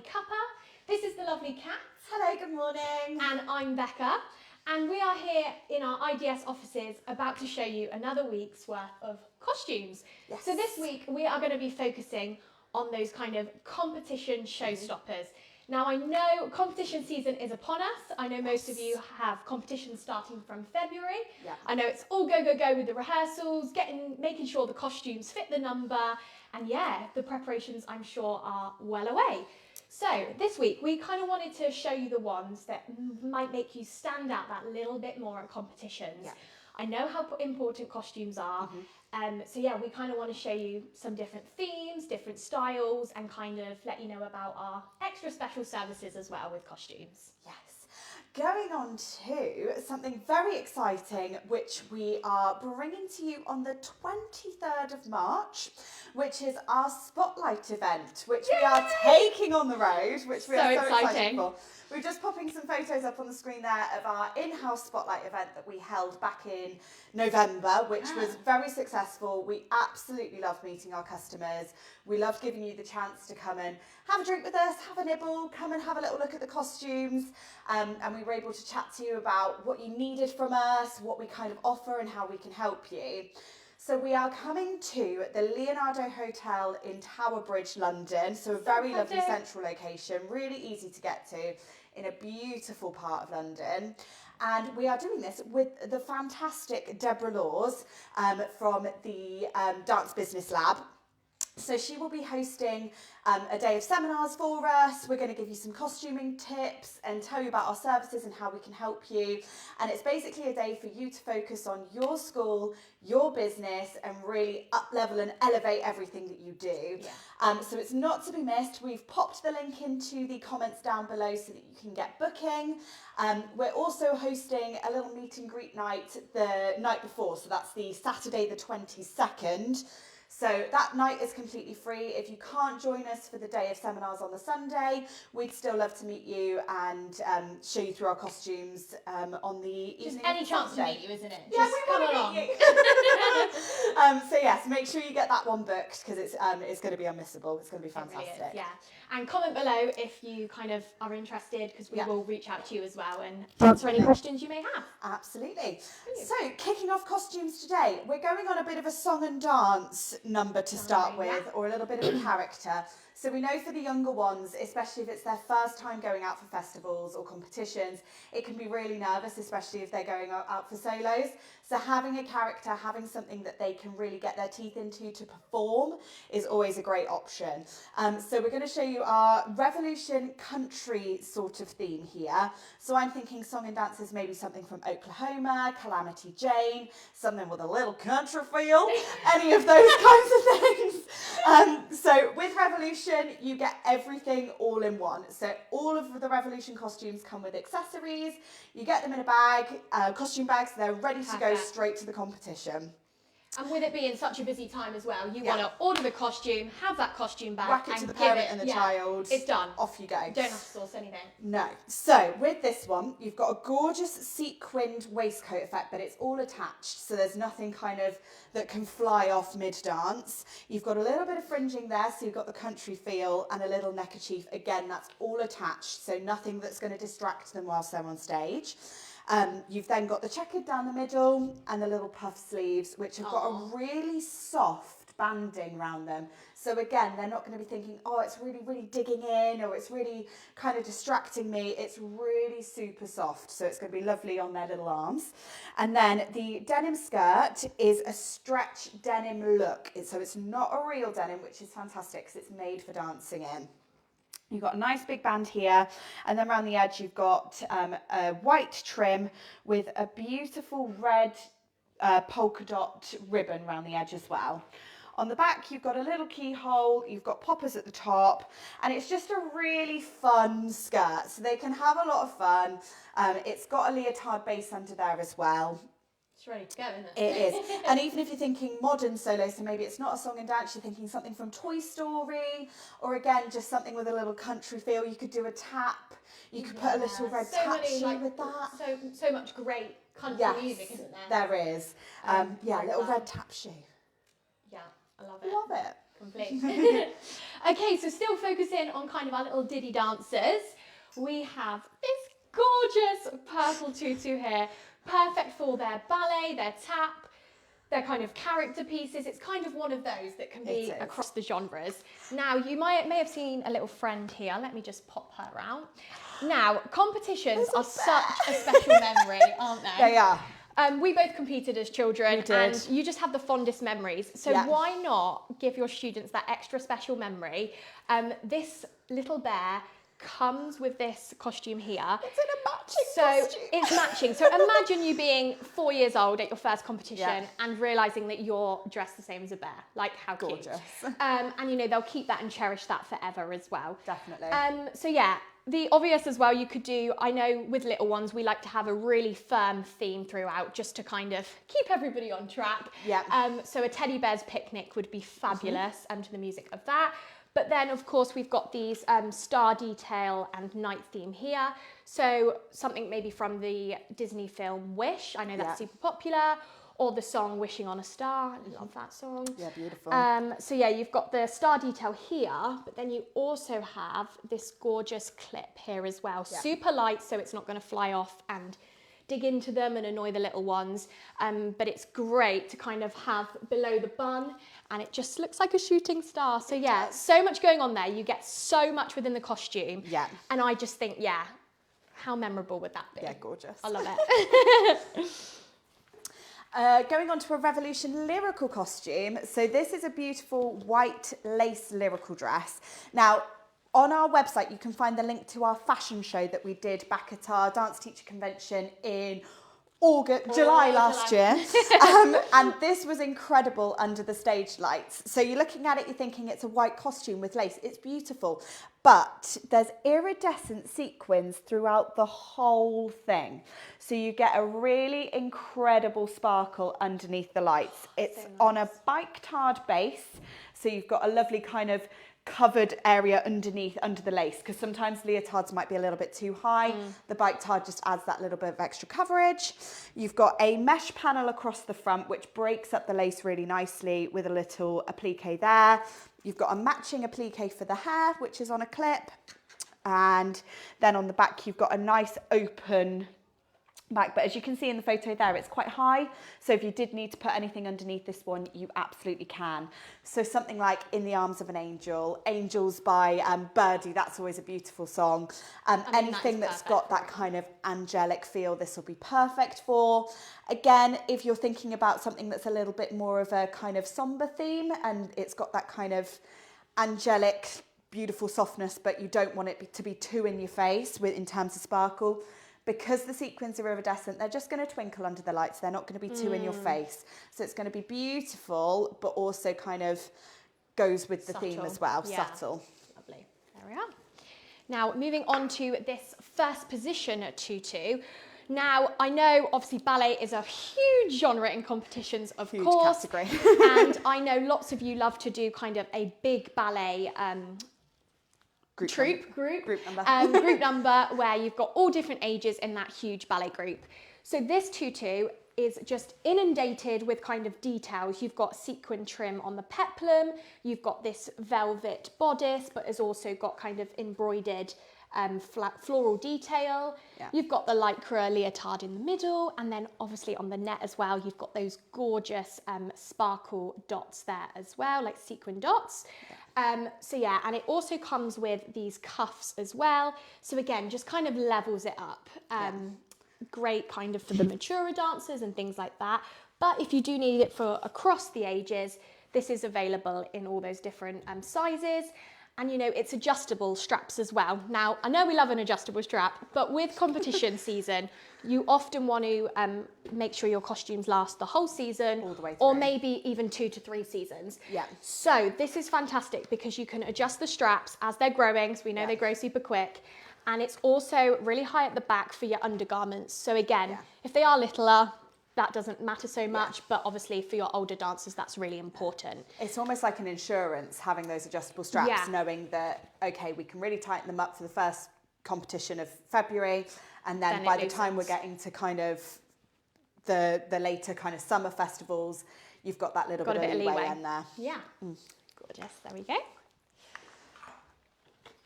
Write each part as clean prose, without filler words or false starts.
Cuppa. This is the lovely Cat. Hello, good morning. And I'm Becca. And we are here in our IDS offices about to show you another week's worth of costumes. Yes. So this week we are going to be focusing on those kind of competition showstoppers. Now I know competition season is upon us. I know most of you have competitions starting from February. Yeah. I know it's all go, go, go with the rehearsals, making sure the costumes fit the number. And yeah, the preparations I'm sure are well away. So this week we kind of wanted to show you the ones that might make you stand out that little bit more at competitions. Yeah. I know how important costumes are. So yeah, we kind of want to show you some different themes, different styles, and kind of let you know about our extra special services as well with costumes. Yes. Going on to something very exciting, which we are bringing to you on the 23rd of March, which is our Spotlight event, which we are taking on the road, which we are so excited for. We're just popping some photos up on the screen there of our in-house Spotlight event that we held back in November, which was very successful. We absolutely loved meeting our customers. We loved giving you the chance to come and have a drink with us, have a nibble, come and have a little look at the costumes. And we were able to chat to you about what you needed from us, what we kind of offer and how we can help you. So we are coming to the Leonardo Hotel in Tower Bridge, London. So a very lovely central location, really easy to get to in a beautiful part of London. And we are doing this with the fantastic Deborah Laws from the Dance Business Lab. So she will be hosting a day of seminars for us. We're going to give you some costuming tips and tell you about our services and how we can help you. And it's basically a day for you to focus on your school, your business, and really up-level and elevate everything that you do. Yeah. So it's not to be missed. We've popped the link into the comments down below so that you can get booking. We're also hosting a little meet and greet night the night before. So that's the Saturday the 22nd. So that night is completely free. If you can't join us for the day of seminars on the Sunday, we'd still love to meet you and show you through our costumes on the evening. Just any chance to meet you, isn't it? Yeah, just we come want along. to meet you. So yes, make sure you get that one booked because it's going to be unmissable. It's going to be fantastic. It really is, yeah. And comment below if you kind of are interested because we will reach out to you as well and answer any questions you may have. Absolutely. So kicking off costumes today, we're going on a bit of a song and dance number to start with, or a little bit of a character. So we know for the younger ones, especially if it's their first time going out for festivals or competitions, it can be really nervous, especially if they're going out for solos. So having a character, having something that they can really get their teeth into to perform is always a great option. So we're going to show you our Revolution country sort of theme here. So I'm thinking song and dance is maybe something from Oklahoma, Calamity Jane, something with a little country feel, any of those kinds of things. So with Revolution, you get everything all in one. So all of the Revolution costumes come with accessories. You get them in a bag, costume bags. They're ready to go straight to the competition. And with it being such a busy time as well, you want to order the costume, have that costume bag, whack it and to the give parent and the child. It's done. Off you go. You don't have to source anything. No. So with this one, you've got a gorgeous sequined waistcoat effect, but it's all attached. So there's nothing kind of that can fly off mid-dance. You've got a little bit of fringing there, so you've got the country feel, and a little neckerchief. Again, that's all attached, so nothing that's going to distract them whilst they're on stage. You've then got the checkered down the middle and the little puff sleeves, which have got a really soft banding around them. So again, they're not going to be thinking, oh, it's really, really digging in, or it's really kind of distracting me. It's really super soft. So it's going to be lovely on their little arms. And then the denim skirt is a stretch denim look. So it's not a real denim, which is fantastic because it's made for dancing in. You've got a nice big band here, and then around the edge you've got a white trim with a beautiful red polka dot ribbon around the edge as well. On the back you've got a little keyhole, you've got poppers at the top, and it's just a really fun skirt, so they can have a lot of fun. It's got a leotard base under there as well. It's ready to go, isn't it? It is. And even if you're thinking modern solo, so maybe it's not a song and dance, you're thinking something from Toy Story, or again, just something with a little country feel. You could do a tap. You could put a little red tap shoe with that. So much great country music, isn't there? There is. Yeah, a little red tap shoe. Yeah, I love it. Love it. Complete. Okay, so still focusing on kind of our little ditty dancers, we have this gorgeous purple tutu here, perfect for their ballet, their tap, their kind of character pieces. It's kind of one of those that can be across the genres. Now, you may have seen a little friend here. Let me just pop her out. Now, competitions are such a special memory, aren't they? They are. We both competed as children, and you just have the fondest memories. So why not give your students that extra special memory? This little bear comes with this costume here. It's in a matching costume. It's matching. So imagine you being 4 years old at your first competition and realising that you're dressed the same as a bear. Like, how gorgeous. Cute. And, you know, they'll keep that and cherish that forever as well. Definitely. So, yeah, the obvious as well you could do, I know with little ones, we like to have a really firm theme throughout just to kind of keep everybody on track. Yeah. So a teddy bear's picnic would be fabulous to the music of that. But then, of course, we've got these star detail and night theme here. So something maybe from the Disney film Wish. I know that's super popular. Or the song Wishing on a Star. I love that song. Yeah, beautiful. So yeah, you've got the star detail here, but then you also have this gorgeous clip here as well. Yeah. Super light, so it's not going to fly off and dig into them and annoy the little ones. But it's great to kind of have below the bun, and it just looks like a shooting star. So yeah, so much going on there. You get so much within the costume. Yeah. And I just think, yeah, how memorable would that be? Yeah, gorgeous. I love it. Going on to a Revolution lyrical costume. So this is a beautiful white lace lyrical dress. Now, on our website, you can find the link to our fashion show that we did back at our dance teacher convention in July last year. And this was incredible under the stage lights. So you're looking at it, you're thinking it's a white costume with lace. It's beautiful. But there's iridescent sequins throughout the whole thing. So you get a really incredible sparkle underneath the lights. It's so nice. On a Biketard base. So you've got a lovely kind of covered area underneath, under the lace, because sometimes leotards might be a little bit too high. The Biketard just adds that little bit of extra coverage. You've got a mesh panel across the front, which breaks up the lace really nicely with a little applique there. You've got a matching applique for the hair, which is on a clip. And then on the back, you've got a nice open back, but as you can see in the photo there, it's quite high. So if you did need to put anything underneath this one, you absolutely can. So something like In the Arms of an Angel, Angels by Birdie, that's always a beautiful song. Anything that's got that kind of angelic feel, this will be perfect for. Again, if you're thinking about something that's a little bit more of a kind of somber theme, and it's got that kind of angelic, beautiful softness, but you don't want it to be too in your face in terms of sparkle. Because the sequins are iridescent, they're just going to twinkle under the lights. They're not going to be too in your face. So it's going to be beautiful, but also kind of goes with the theme as well. Yeah. Subtle. Lovely. There we are. Now, moving on to this first position tutu. Now, I know obviously ballet is a huge genre in competitions, of course. Huge category. And I know lots of you love to do kind of a big ballet group number where you've got all different ages in that huge ballet group. So this tutu is just inundated with kind of details. You've got sequin trim on the peplum, you've got this velvet bodice, but has also got kind of embroidered floral detail. Yeah. You've got the lycra leotard in the middle, and then obviously on the net as well, you've got those gorgeous sparkle dots there as well, like sequin dots. So yeah, and it also comes with these cuffs as well. So again, just kind of levels it up. Great kind of for the maturer dancers and things like that. But if you do need it for across the ages, this is available in all those different sizes. And you know, it's adjustable straps as well. Now, I know we love an adjustable strap, but with competition season, you often want to make sure your costumes last the whole season, all the way through. Or maybe even 2 to 3 seasons. Yeah. So this is fantastic because you can adjust the straps as they're growing, so we know they grow super quick. And it's also really high at the back for your undergarments. So again, if they are littler, that doesn't matter so much, but obviously for your older dancers, that's really important. It's almost like an insurance, having those adjustable straps, knowing that, okay, we can really tighten them up for the first competition of February, and then by the time we're getting to kind of the later kind of summer festivals, you've got that little bit of leeway in there. Yeah. Gorgeous, there we go.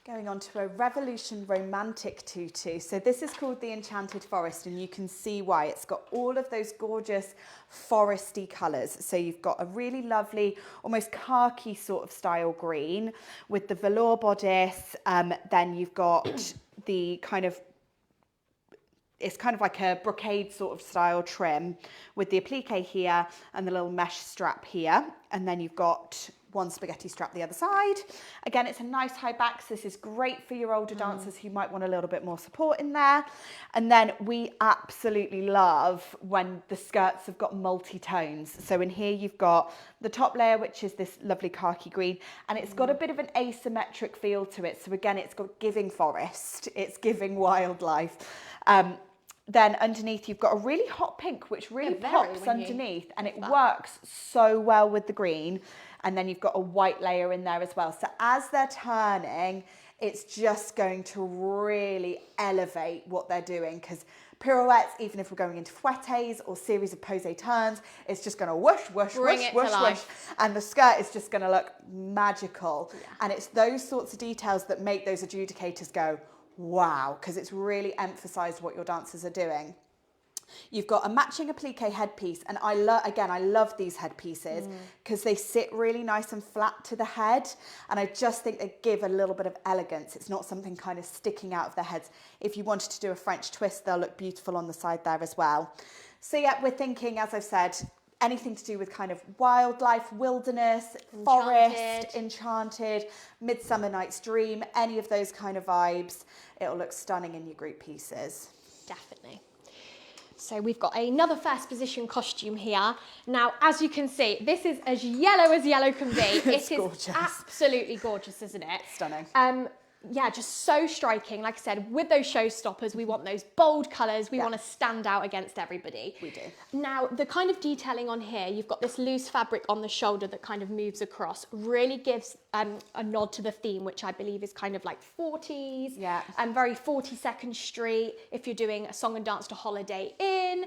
Going on to a Revolution Romantic tutu. So this is called the Enchanted Forest, and you can see why. It's got all of those gorgeous foresty colours. So you've got a really lovely, almost khaki sort of style green with the velour bodice. Then you've got the kind of, it's kind of like a brocade sort of style trim with the applique here and the little mesh strap here. And then you've got one spaghetti strap the other side. Again, it's a nice high back, so this is great for your older dancers who might want a little bit more support in there. And then we absolutely love when the skirts have got multi-tones. So in here you've got the top layer, which is this lovely khaki green, and it's got a bit of an asymmetric feel to it. So again, it's got giving forest, it's giving wildlife. Then underneath you've got a really hot pink, which really pops underneath, and it works so well with the green. And then you've got a white layer in there as well. So as they're turning, it's just going to really elevate what they're doing, because pirouettes, even if we're going into fouettes or series of posé turns, it's just going to whoosh, whoosh, whoosh, whoosh, whoosh. And the skirt is just going to look magical. Yeah. And it's those sorts of details that make those adjudicators go, wow, because it's really emphasised what your dancers are doing. You've got a matching applique headpiece, and I love these headpieces because they sit really nice and flat to the head, and I just think they give a little bit of elegance. It's not something kind of sticking out of their heads. If you wanted to do a French twist, they'll look beautiful on the side there as well. So yeah, we're thinking, as I've said, anything to do with kind of wildlife, wilderness, forest, enchanted, Midsummer Night's Dream, any of those kind of vibes. It'll look stunning in your group pieces. Definitely. So we've got another first position costume here. Now, as you can see, this is as yellow can be. It's it is gorgeous. Absolutely gorgeous, isn't it? Stunning. Yeah, just so striking. Like I said, with those showstoppers, we want those bold colours. We want to stand out against everybody. We do. Now, the kind of detailing on here, you've got this loose fabric on the shoulder that kind of moves across, really gives a nod to the theme, which I believe is kind of like 40s. Yeah. And very 42nd Street, if you're doing a song and dance to Holiday Inn,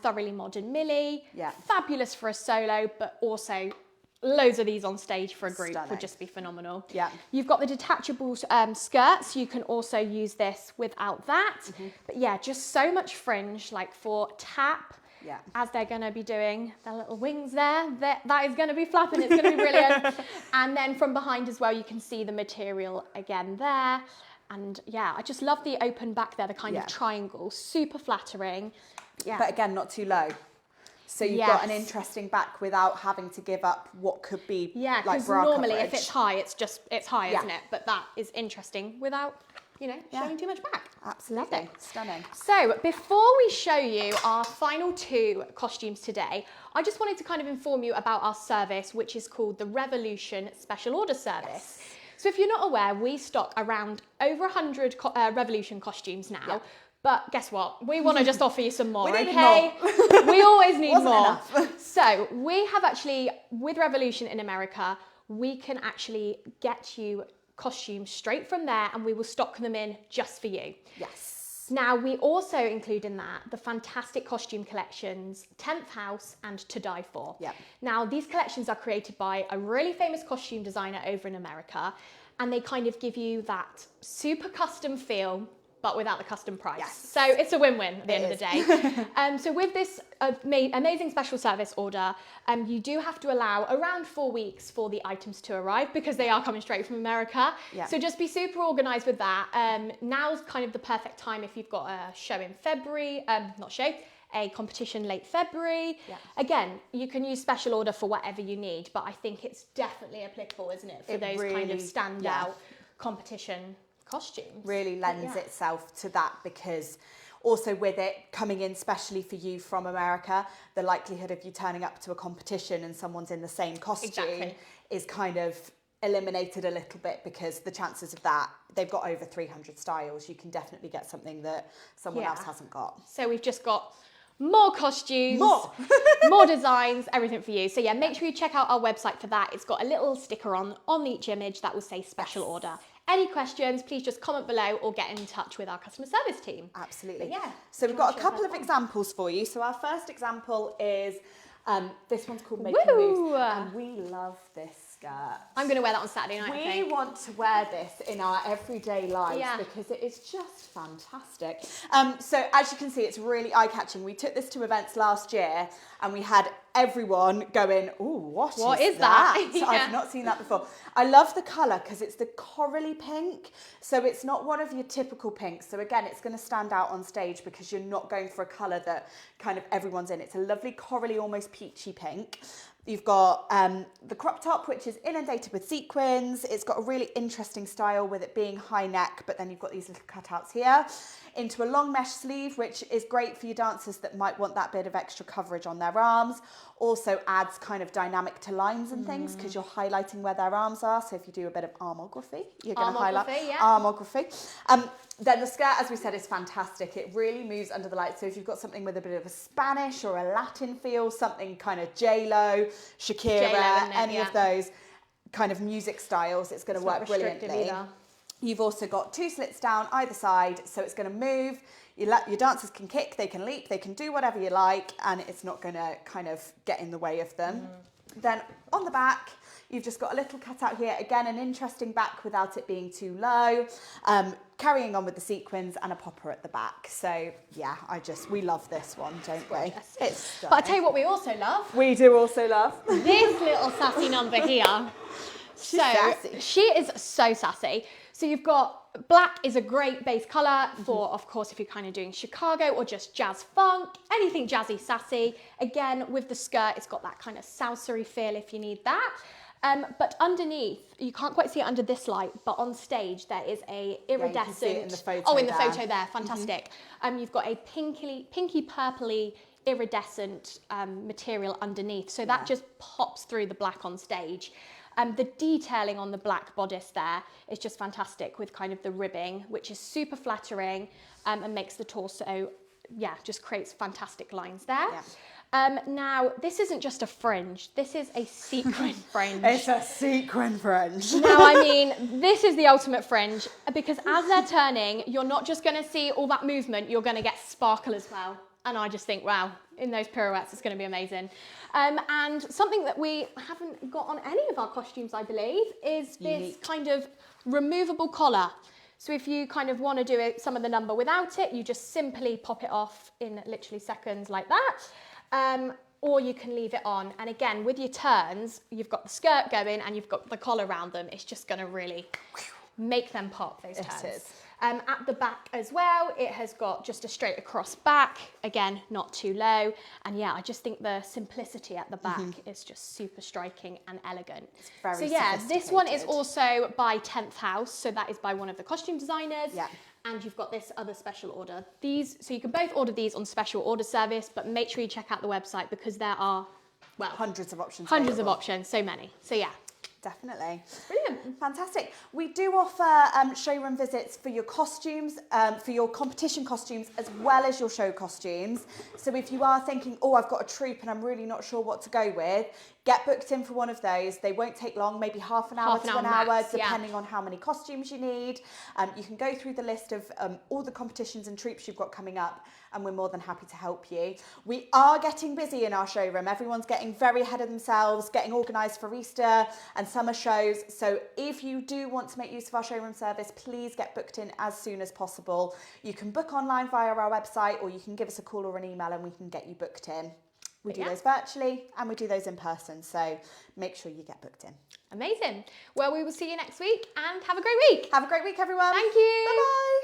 thoroughly modern Millie. Yeah. Fabulous for a solo, but also loads of these on stage for a group. Stunning. Would just be phenomenal. Yeah. You've got the detachable skirts. You can also use this without that. But yeah, just so much fringe, like for tap, as they're going to be doing their little wings there. That is going to be flapping. It's going to be brilliant. And then from behind as well, you can see the material again there. And yeah, I just love the open back there, the kind of triangle, super flattering. Yeah. But again, not too low. So you've got an interesting back without having to give up what could be like bra normally coverage. if it's high, it's high, isn't it? But that is interesting without, showing too much back. Absolutely. Stunning. So before we show you our final two costumes today, I just wanted to kind of inform you about our service, which is called the Revolution Special Order Service. Yes. So if you're not aware, we stock around over 100 Revolution costumes now. Yeah. But guess what? We want to just offer you some more, okay? We always need more. So we have actually, with Revolution in America, we can actually get you costumes straight from there, and we will stock them in just for you. Yes. Now, we also include in that the fantastic costume collections, 10th House and To Die For. Yep. Now, these collections are created by a really famous costume designer over in America, and they kind of give you that super custom feel, but without the custom price. Yes. So it's a win-win at the end of the day. So with this amazing special service order, you do have to allow around 4 weeks for the items to arrive, because they are coming straight from America. Yeah. So just be super organised with that. Now's kind of the perfect time if you've got a show in February, a competition late February. Yeah. Again, you can use special order for whatever you need, but I think it's definitely applicable, isn't it, for those really, kind of standout competition costumes. Really lends itself to that, because also with it coming in specially for you from America, the likelihood of you turning up to a competition and someone's in the same costume is kind of eliminated a little bit, because the chances of that, they've got over 300 styles. You can definitely get something that someone else hasn't got. So we've just got more costumes, more designs, everything for you. So yeah, make sure you check out our website for that. It's got a little sticker on each image that will say special order. Any questions, please just comment below or get in touch with our customer service team. Absolutely. But yeah. So we've got a couple of examples for you. So our first example is, this one's called Making Moves, and we love this skirt. I'm going to wear that on Saturday night, I We think. want to wear this in our everyday lives because it is just fantastic. So as you can see, it's really eye-catching. We took this to events last year and we had everyone going, "Oh, what is that?" Yeah. I've not seen that before. I love the colour because it's the corally pink. So it's not one of your typical pinks. So again, it's going to stand out on stage because you're not going for a colour that kind of everyone's in. It's a lovely corally, almost peachy pink. You've got the crop top, which is inundated with sequins. It's got a really interesting style with it being high neck, but then you've got these little cutouts here. Into a long mesh sleeve, which is great for your dancers that might want that bit of extra coverage on their arms. Also adds kind of dynamic to lines and things because you're highlighting where their arms are. So if you do a bit of armography, you're going to highlight armography. Then the skirt, as we said, is fantastic. It really moves under the lights. So if you've got something with a bit of a Spanish or a Latin feel, something kind of J-Lo, Shakira, any of those kind of music styles, it's going to work brilliantly. You've also got 2 slits down either side, so it's going to move. Your dancers can kick, they can leap, they can do whatever you like, and it's not going to kind of get in the way of them. Then on the back, you've just got a little cutout here. Again, an interesting back without it being too low. Carrying on with the sequins and a popper at the back. So yeah, we love this one, don't we? It's stunning. But I tell you what we also love. We do also love this little sassy number here. She's sassy. She is so sassy. So you've got black is a great base colour for, of course, if you're kind of doing Chicago or just jazz funk, anything jazzy, sassy. Again, with the skirt, it's got that kind of salsa-y feel if you need that. But underneath, you can't quite see it under this light, but on stage there is a iridescent. Yeah, you can see it in the photo in the photo there, fantastic. You've got a pinky purpley iridescent material underneath, so that just pops through the black on stage. The detailing on the black bodice there is just fantastic with kind of the ribbing, which is super flattering and makes the torso, just creates fantastic lines there. Yeah. Now, this isn't just a fringe, this is a sequin fringe. It's a sequin fringe. Now, I mean, this is the ultimate fringe because as they're turning, you're not just going to see all that movement, you're going to get sparkle as well. And I just think, wow, in those pirouettes, it's going to be amazing. And something that we haven't got on any of our costumes, I believe, is this kind of removable collar. So if you kind of want to do some of the number without it, you just simply pop it off in literally seconds like that. Or you can leave it on. And again, with your turns, you've got the skirt going and you've got the collar around them. It's just going to really make them pop, those turns. It is. At the back as well, it has got just a straight across back, again, not too low. And yeah, I just think the simplicity at the back is just super striking and elegant. It's very so yeah, this one is also by 10th House. So that is by one of the costume designers. Yeah. And you've got this other special order. So you can both order these on special order service, but make sure you check out the website because there are, well, hundreds of options. Hundreds of options, so many. So yeah. Definitely. Brilliant. Fantastic. We do offer showroom visits for your costumes, for your competition costumes, as well as your show costumes. So if you are thinking, oh, I've got a troupe and I'm really not sure what to go with, get booked in for one of those. They won't take long, maybe half an hour to an hour, depending on how many costumes you need. You can go through the list of all the competitions and troupes you've got coming up, and we're more than happy to help you. We are getting busy in our showroom. Everyone's getting very ahead of themselves, getting organised for Easter and summer shows. So if you do want to make use of our showroom service, please get booked in as soon as possible. You can book online via our website, or you can give us a call or an email and we can get you booked in. We do those virtually and we do those in person, so make sure you get booked in. Amazing. Well, we will see you next week and have a great week. Have a great week, everyone. Thank you. Bye-bye.